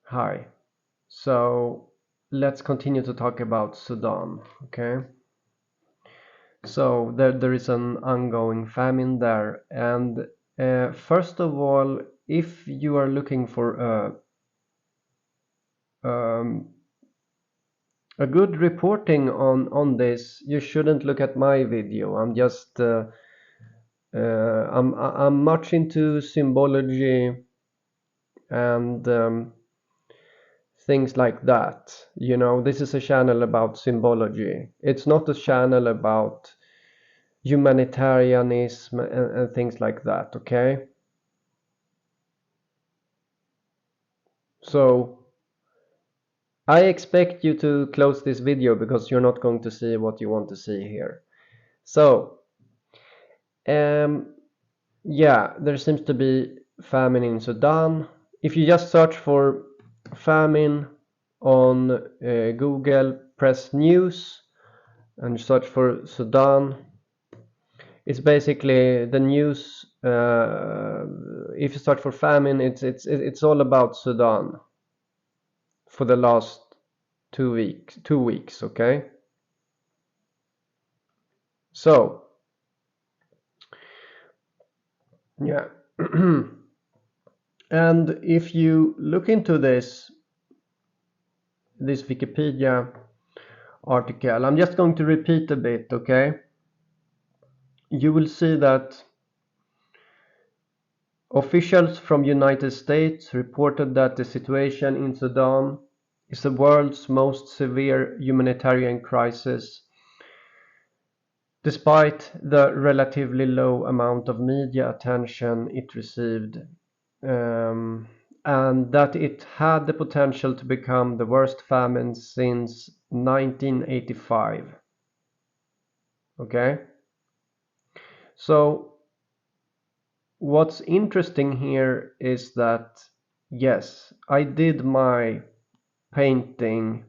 Hi. So let's continue to talk about Sudan, okay? So there is an ongoing famine there, and first of all, if you are looking for um, a good reporting on this, you shouldn't look at my video. I'm much into symbology and things like that. You know, this is a channel about symbology. It's not a channel about humanitarianism and things like that, okay? So I expect you to close this video because you're not going to see what you want to see here. So, um, yeah, there seems to be famine in Sudan. If you just search for famine on Google, press news and search for Sudan. It's basically the news. If you search for famine, it's all about Sudan for the last 2 weeks. 2 weeks, okay. So yeah, and if you look into this Wikipedia article, I'm just going to repeat a bit, okay. You will see that officials from United States reported that the situation in Sudan is the world's most severe humanitarian crisis, despite the relatively low amount of media attention it received, and that it had the potential to become the worst famine since 1985. Okay? So what's interesting here is that, yes, I did my painting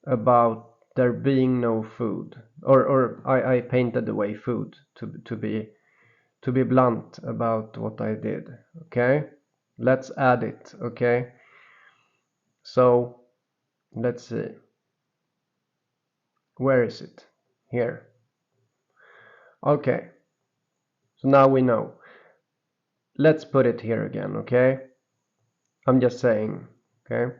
about there being no food, or I painted away food to be blunt about what I did. Okay, let's add it. Okay, so let's see, where is it? Here. Okay, so now we know. Let's put it here again. Okay, I'm just saying. Okay.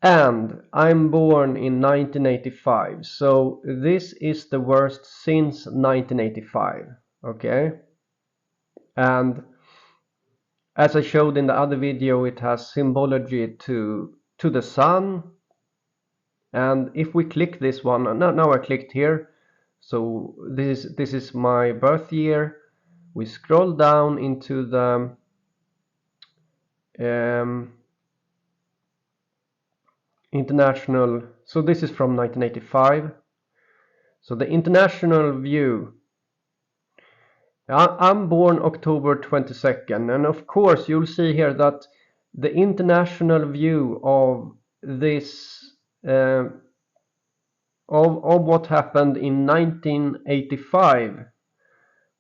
And I'm born in 1985, so this is the worst since 1985. Okay, and as I showed in the other video, it has symbology to the sun. And if we click this one, now I clicked here, so this is my birth year. We scroll down into the international, so this is from 1985. So the international view, I'm born October 22nd, and of course you'll see here that the international view of this of what happened in 1985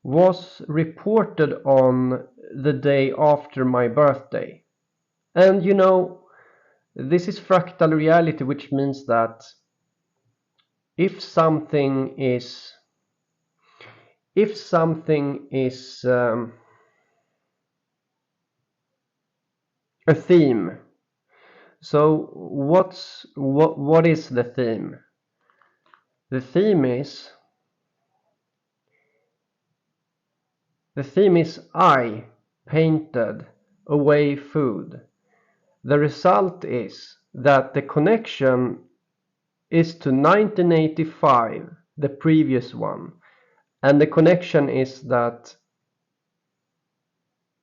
was reported on the day after my birthday. And you know, this is fractal reality, which means that if something is a theme, so what is the theme? The theme is I painted away food. The result is that the connection is to 1985, the previous one, and the connection is that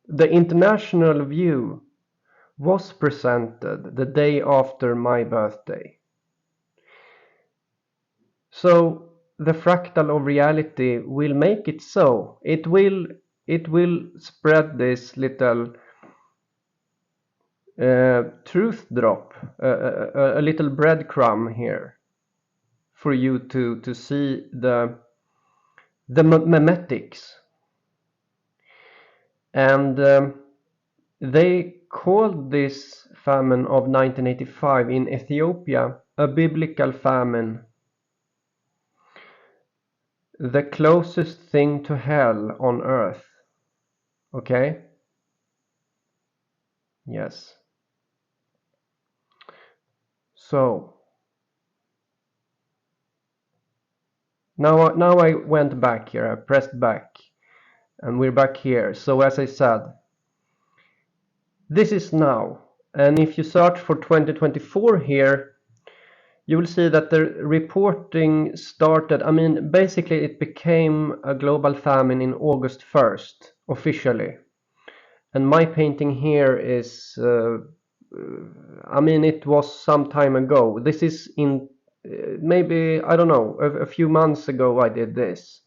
the international view was presented the day after my birthday. So the fractal of reality will make it so. It will spread this little truth drop, a little breadcrumb here for you to see the memetics. And they called this famine of 1985 in Ethiopia, a biblical famine, the closest thing to hell on earth. Okay? Yes. So now I went back here, I pressed back, and we're back here. So as I said, this is now, and if you search for 2024 here, you will see that the reporting started. I mean, basically it became a global famine in August 1st, officially. And my painting here is, I mean, it was some time ago. This is in maybe, I don't know, a few months ago I did this.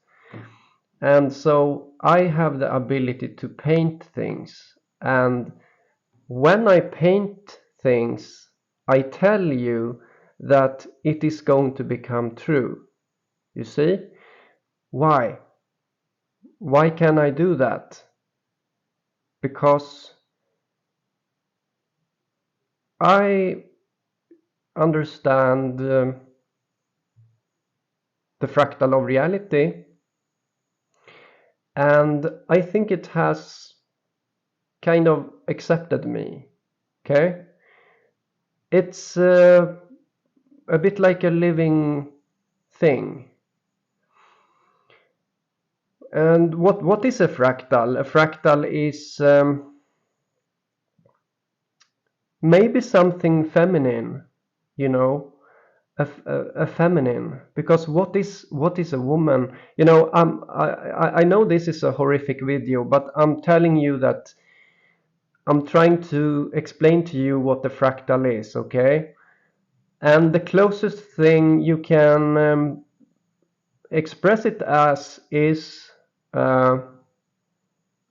And so I have the ability to paint things. And when I paint things, I tell you that it is going to become true. You see? Why? Why can I do that? Because I understand the fractal of reality, and I think it has kind of accepted me. Okay? It's a bit like a living thing. And what is a fractal? A fractal is maybe something feminine, you know, a feminine. Because what is a woman? You know, I know this is a horrific video, but I'm telling you that I'm trying to explain to you what the fractal is, okay? And the closest thing you can express it as is a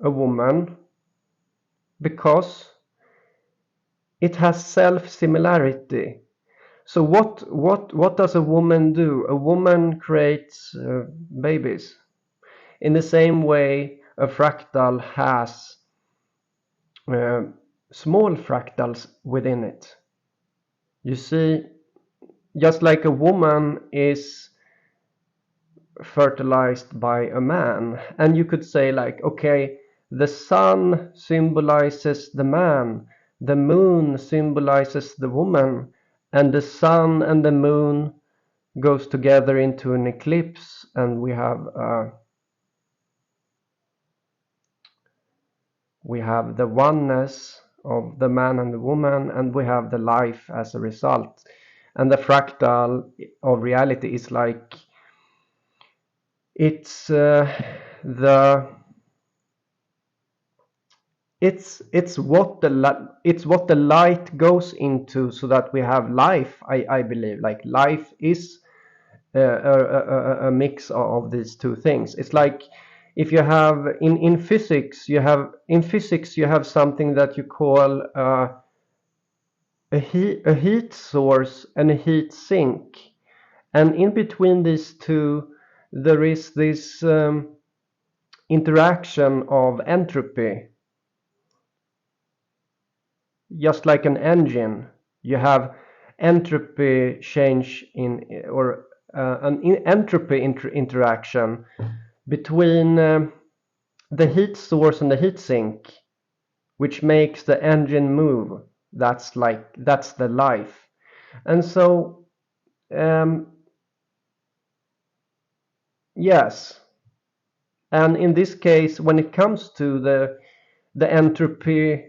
woman, because it has self-similarity. So what does a woman do? A woman creates babies. In the same way, a fractal has uh, small fractals within it. You see, just like a woman is fertilized by a man, and you could say like, okay, the sun symbolizes the man, the moon symbolizes the woman, and the sun and the moon goes together into an eclipse, and we have the oneness of the man and the woman, and we have the life as a result. And the fractal of reality is like, it's the it's what the light goes into, so that we have life. I believe like life is a mix of these two things. It's like if you have in physics, you have something that you call a heat source and a heat sink, and in between these two there is this interaction of entropy. Just like an engine, you have entropy change or an entropy interaction between the heat source and the heat sink, which makes the engine move. That's the life. And so yes, and in this case, when it comes to the entropy,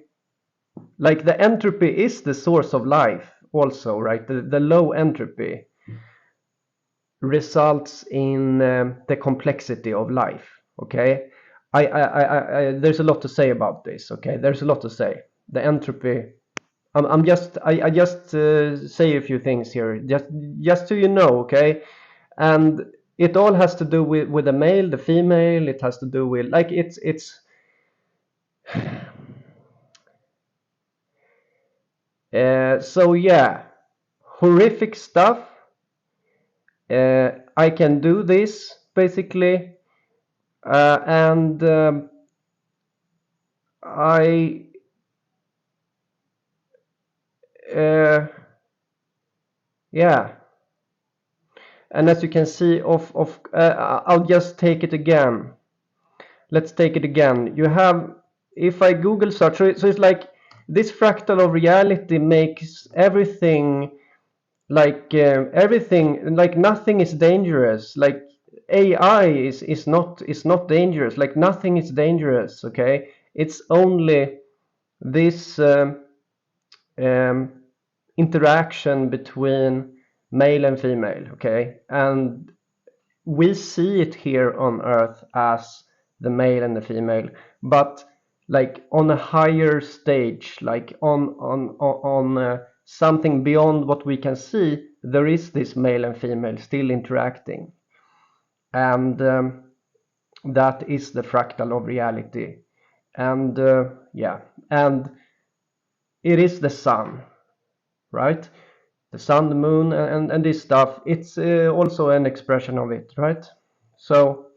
like the entropy is the source of life also, right? The low entropy results in the complexity of life. Okay, I there's a lot to say about this. Okay, there's a lot to say. The entropy. I just say a few things here, just so you know. Okay, and it all has to do with the male, the female. It has to do with like it's. So yeah, horrific stuff. I can do this basically, and I yeah. And as you can see, I'll just take it again. Let's take it again. You have, if I Google search, so it's like this fractal of reality makes everything everything, like nothing is dangerous. Like AI is not dangerous. Like nothing is dangerous. Okay, it's only this um, interaction between male and female. Okay, and we see it here on Earth as the male and the female, but like on a higher stage, like on something beyond what we can see, there is this male and female still interacting, and that is the fractal of reality, and yeah, and it is the sun, right? The sun, the moon, and this stuff. It's also an expression of it, right? So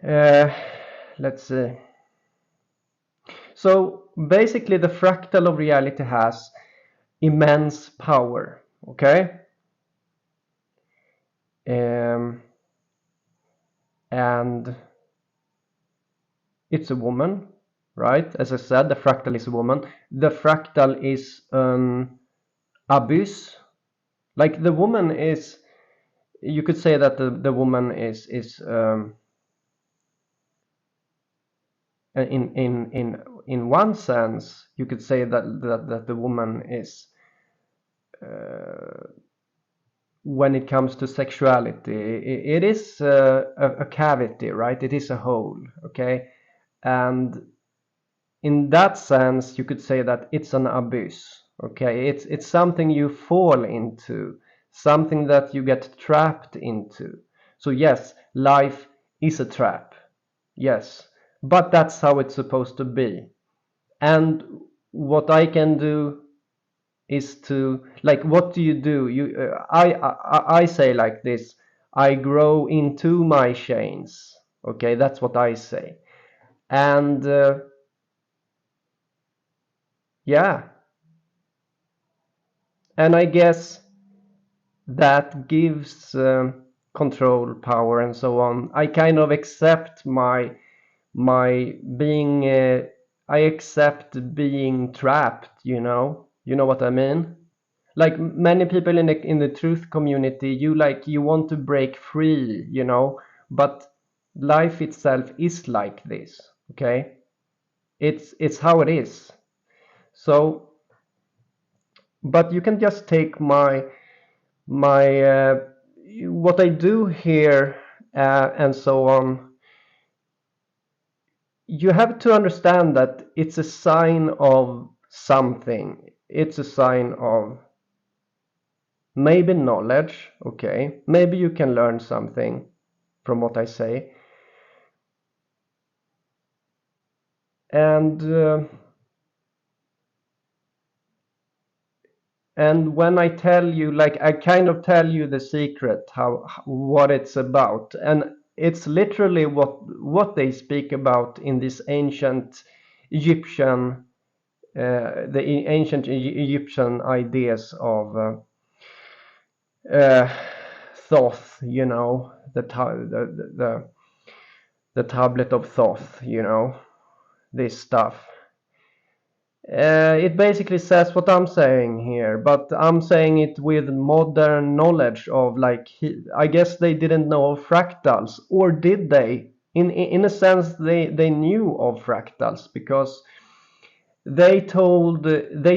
Uh, let's see. So basically, the fractal of reality has immense power. Okay, and it's a woman, right? As I said, the fractal is a woman. The fractal is an abyss. Like the woman is, you could say that the woman is in one sense, you could say that the woman is when it comes to sexuality, it is a cavity, right? It is a hole, okay? And in that sense, you could say that it's an abyss, okay? It's something you fall into, something that you get trapped into. So yes, life is a trap, yes, but that's how it's supposed to be. And what I can do is to, like, what do? I say like this: I grow into my chains. Okay, that's what I say. And yeah, and I guess that gives control, power, and so on. I kind of accept my being I accept being trapped, you know what I mean. Like many people in the truth community, you want to break free, but life itself is like this. Okay, it's how it is. So but you can just take my what I do here, and so on. You have to understand that it's a sign of something. It's a sign of maybe knowledge. Okay, maybe you can learn something from what I say. And when I tell you, like, I kind of tell you the secret, what it's about, and it's literally what they speak about in this ancient Egyptian, the ancient Egyptian ideas of Thoth, the tablet of Thoth, this stuff. It basically says what I'm saying here, but I'm saying it with modern knowledge of, like, I guess they didn't know of fractals, or did they? In a sense, they knew of fractals because they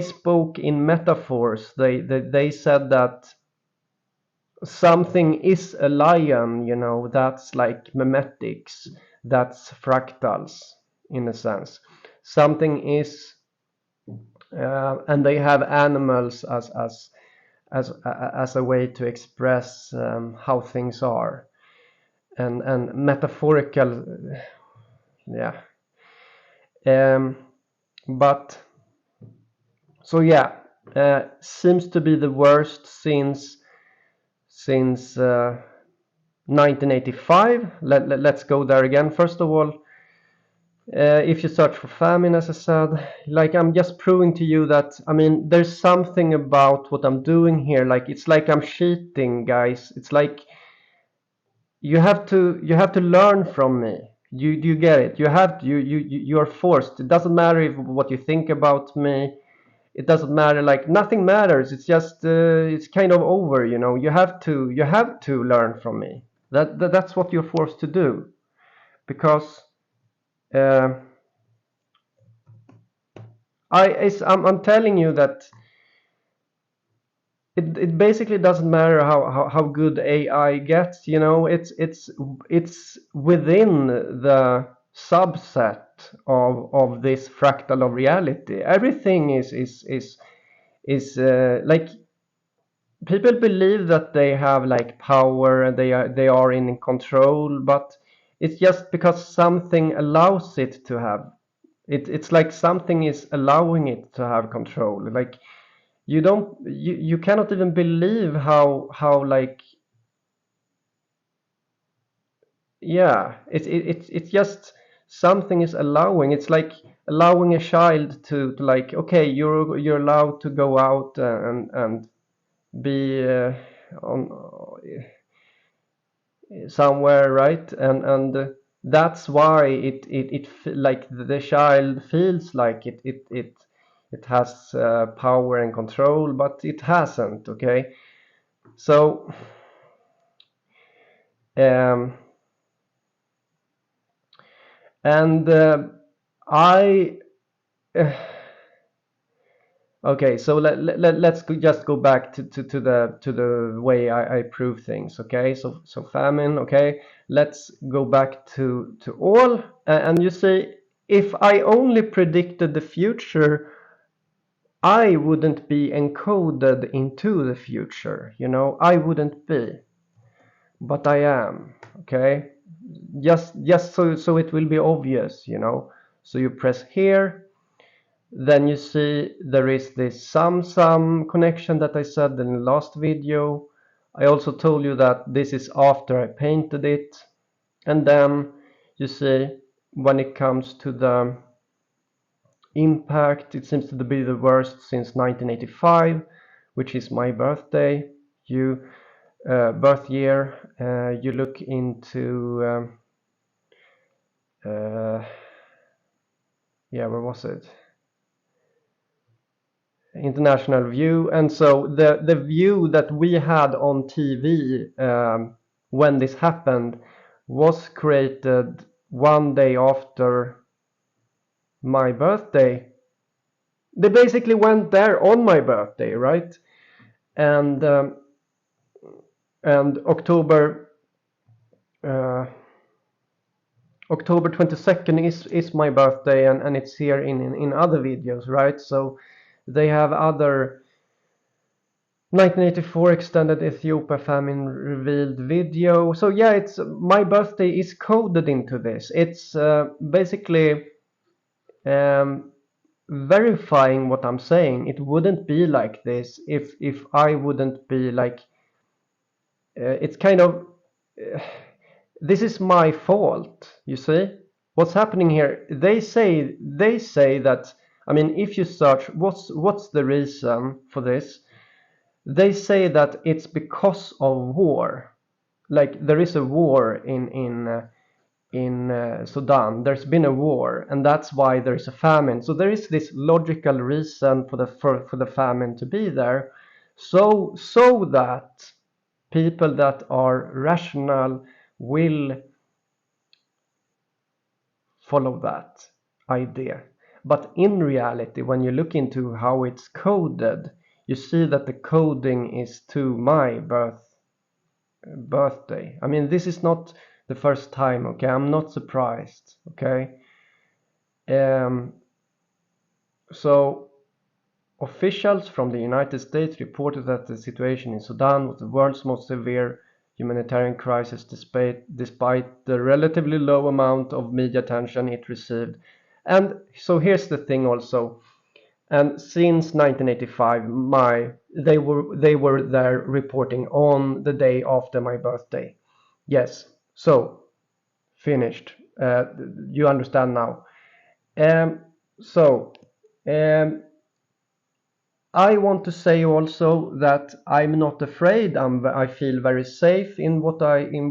spoke in metaphors. They said that something is a lion, that's like memetics, that's fractals in a sense. Something is, and they have animals as a way to express how things are, and metaphorical, yeah. But so yeah, seems to be the worst since 1985. Let's go there again. First of all, If you search for famine, as I said, like I'm just proving to you that, I mean, there's something about what I'm doing here. Like it's like I'm cheating, guys. It's like you have to learn from me. You get it? You have to, you're forced. It doesn't matter what you think about me. It doesn't matter. Like nothing matters. It's just it's kind of over. You have to learn from me. That's what you're forced to do because. Uh, I'm telling you that it basically doesn't matter how good AI gets, it's within the subset of this fractal of reality. Everything is like people believe that they have like power and they are in control, but it's just because something allows it to have it's like something is allowing it to have control. Like you cannot even believe how like yeah it's just something is allowing. It's like allowing a child to like, okay, you're allowed to go out and be on somewhere, right? And that's why like the child feels like it has power and control, but it hasn't. Okay, so um and I okay, so let's just go back to the way I prove things. Okay, so famine. Okay, let's go back to all, and you see, if I only predicted the future, I wouldn't be encoded into the future. I wouldn't be, but I am. Okay, just so it will be obvious. So you press here. Then you see there is this sum connection that I said in the last video. I also told you that this is after I painted it. And then you see when it comes to the impact, it seems to be the worst since 1985, which is my birthday. Birth year. You look into yeah, where was it? International view, and so the view that we had on TV when this happened was created one day after my birthday. They basically went there on my birthday, right? And uh, October 22nd is my birthday, and it's here in other videos, right? So they have other 1984 extended Ethiopia famine revealed video. So yeah, it's my birthday is coded into this. It's basically um, verifying what I'm saying. It wouldn't be like this if I wouldn't be like. It's kind of this is my fault. You see what's happening here? They say that. I mean, if you search, what's the reason for this? They say that it's because of war. Like there is a war in Sudan. There's been a war, and that's why there is a famine. So there is this logical reason for the famine to be there, so that people that are rational will follow that idea. But in reality, when you look into how it's coded, you see that the coding is to my birthday. I mean, this is not the first time. Okay, I'm not surprised. Okay, um, so officials from the United States reported that the situation in Sudan was the world's most severe humanitarian crisis despite the relatively low amount of media attention it received. And so here's the thing also. And since 1985, they were there reporting on the day after my birthday. Yes, so finished. You understand now. Um, so um, I want to say also that I'm not afraid. I feel very safe in what I in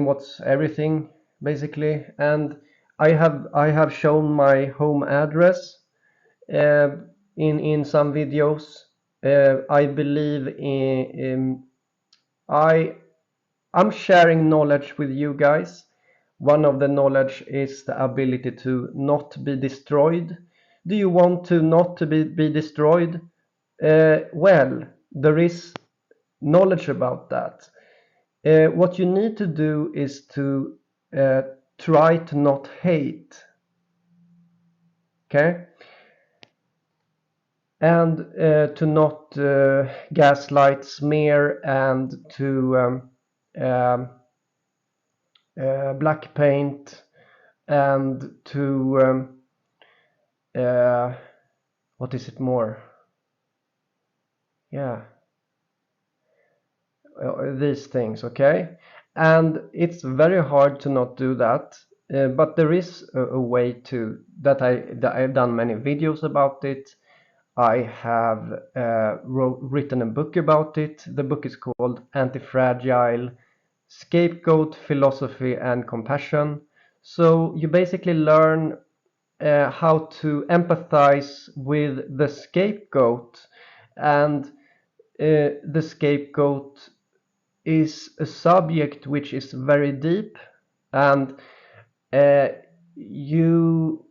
what's everything basically, and I have shown my home address uh, in some videos. I believe I I'm sharing knowledge with you guys. One of the knowledge is the ability to not be destroyed. Do you want to not to be destroyed? Well, there is knowledge about that. What you need to do is to uh, try to not hate. Okay? And to not gaslight, smear, and to um, black paint, and to uh, what is it more? Yeah, these things, okay? And it's very hard to not do that, but there is a way to that I've done many videos about it. I have written a book about it. The book is called Anti-Fragile: Scapegoat, Philosophy, and Compassion. So you basically learn how to empathize with the scapegoat, and the scapegoat is a subject which is very deep, and uh, you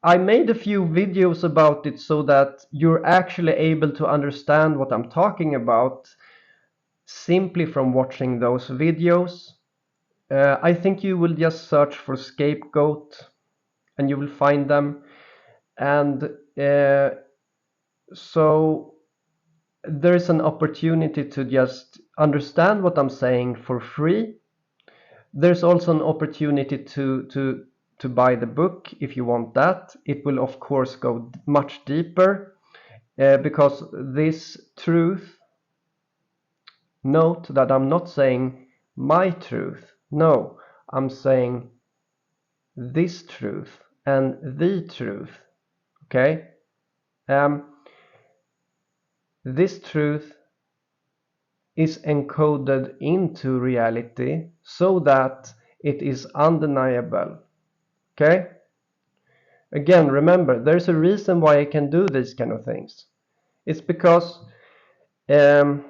I made a few videos about it so that you're actually able to understand what I'm talking about simply from watching those videos. I think you will just search for scapegoat and you will find them. And so there's an opportunity to just understand what I'm saying for free. There's also an opportunity to buy the book if you want that. It will of course go much deeper because this truth, note that I'm not saying my truth. No, I'm saying this truth and the truth. Okay? This truth is encoded into reality so that it is undeniable. Okay? Again, remember, there's a reason why I can do these kind of things. It's because um,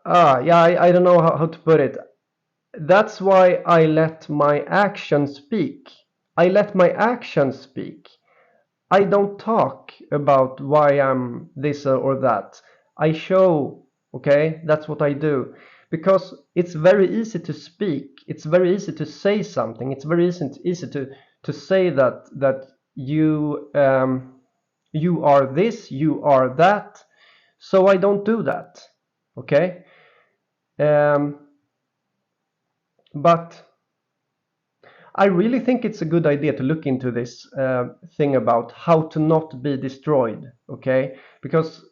yeah, I don't know how to put it. That's why I let my actions speak. I let my actions speak. I don't talk about why I'm this or that. I show, okay? That's what I do. Because it's very easy to speak. It's very easy to say something. It's very easy to say that you are this, you are that. So I don't do that, okay? Um, but I really think it's a good idea to look into this thing about how to not be destroyed, okay? Because,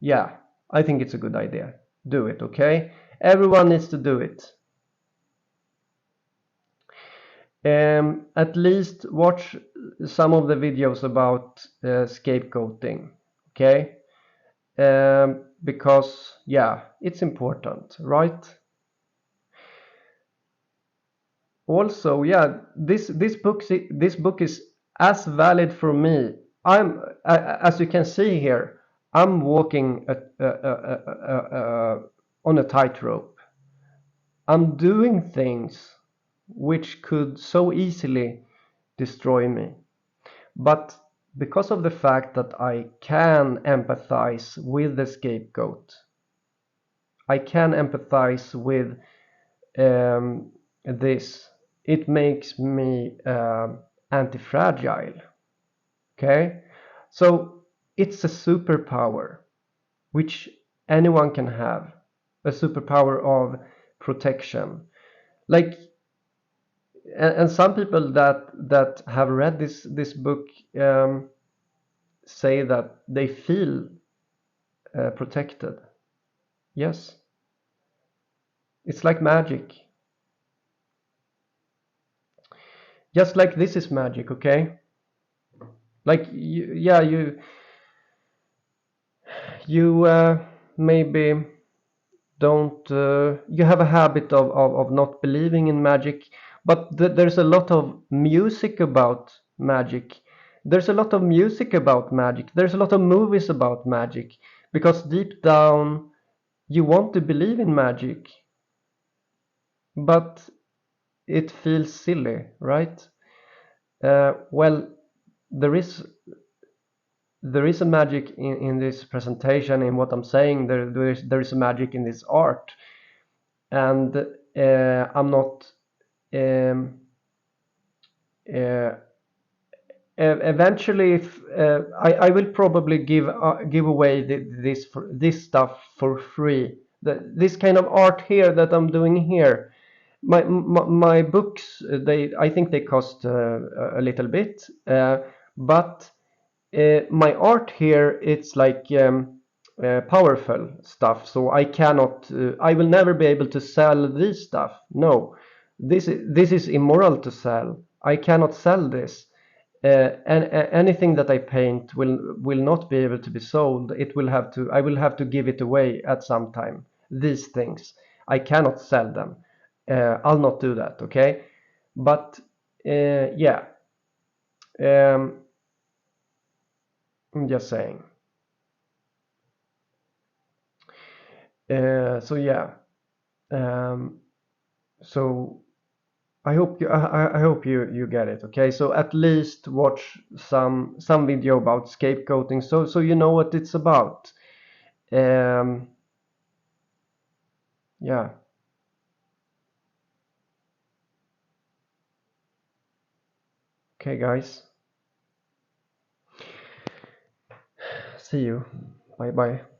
yeah, I think it's a good idea. Do it, okay? Everyone needs to do it. At least watch some of the videos about scapegoating, okay? Because, yeah, it's important, right? Also, yeah, this book is as valid for me. As you can see here, I'm walking on a tightrope. I'm doing things which could so easily destroy me, but because of the fact that I can empathize with the scapegoat, I can empathize with this, it makes me anti-fragile. Okay, so it's a superpower which anyone can have, a superpower of protection. Like, and some people that have read this book say that they feel protected. Yes, it's like magic. Just like this is magic, okay? Like yeah, you maybe don't you have a habit of not believing in magic, but there's a lot of music about magic. There's a lot of music about magic. There's a lot of movies about magic because deep down you want to believe in magic, but it feels silly, right? Well, there is there is a magic in this presentation in what I'm saying. There is a magic in this art, and I'm not. Um, uh, Eventually, if I will probably give away this stuff for free. This kind of art here that I'm doing here, my books, they I think they cost a little bit, but my art here, it's like powerful stuff, so I cannot I will never be able to sell this stuff. No, this is immoral to sell. I cannot sell this. And anything that I paint will not be able to be sold. It will have to I will have to give it away at some time. These things I cannot sell them. I'll not do that. Okay, but yeah, um, I'm just saying. So yeah, um, so I hope you get it. Okay, so at least watch some video about scapegoating, so you know what it's about. Um, yeah. Okay, guys. See you. Bye bye.